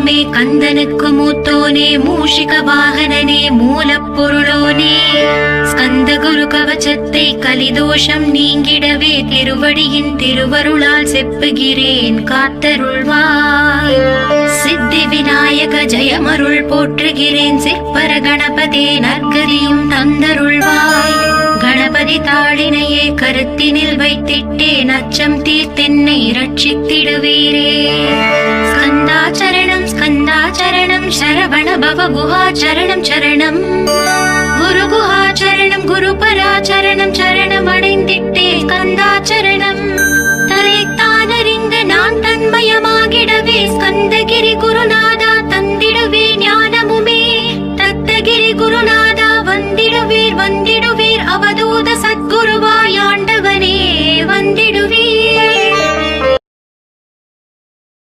தெய்வமே கந்தனுக்கு மூத்தோனே மூஷிக வாகனனே மூலப்பொருளோனே ஸ்கந்த குரு கவசத்தை கலிதோஷம் நீங்கிடவே திருவடியின் திருவருளால் செப்புகிறேன் காத்தருள்வாய். சித்தி விநாயக ஜெயமருள் போற்றுகிறேன் சிற்பர கணபதே நற்கதியும் தந்தருள்வாய். கணபதி தாளினையே கருத்தினில் வைத்திட்டேன் அச்சம் தீர்த்தென்னை ரட்சித்திடுவீரே. ஸ்கந்தாச்சரணம் ஸ்கந்தாச்சரணம் சரவண பவ குஹாச்சரணம் சரணம் குரு குஹாச்சரணம் குரு பராச்சரணம் சரணம் அடைந்திட்டே ஸ்கந்தாச்சரணம்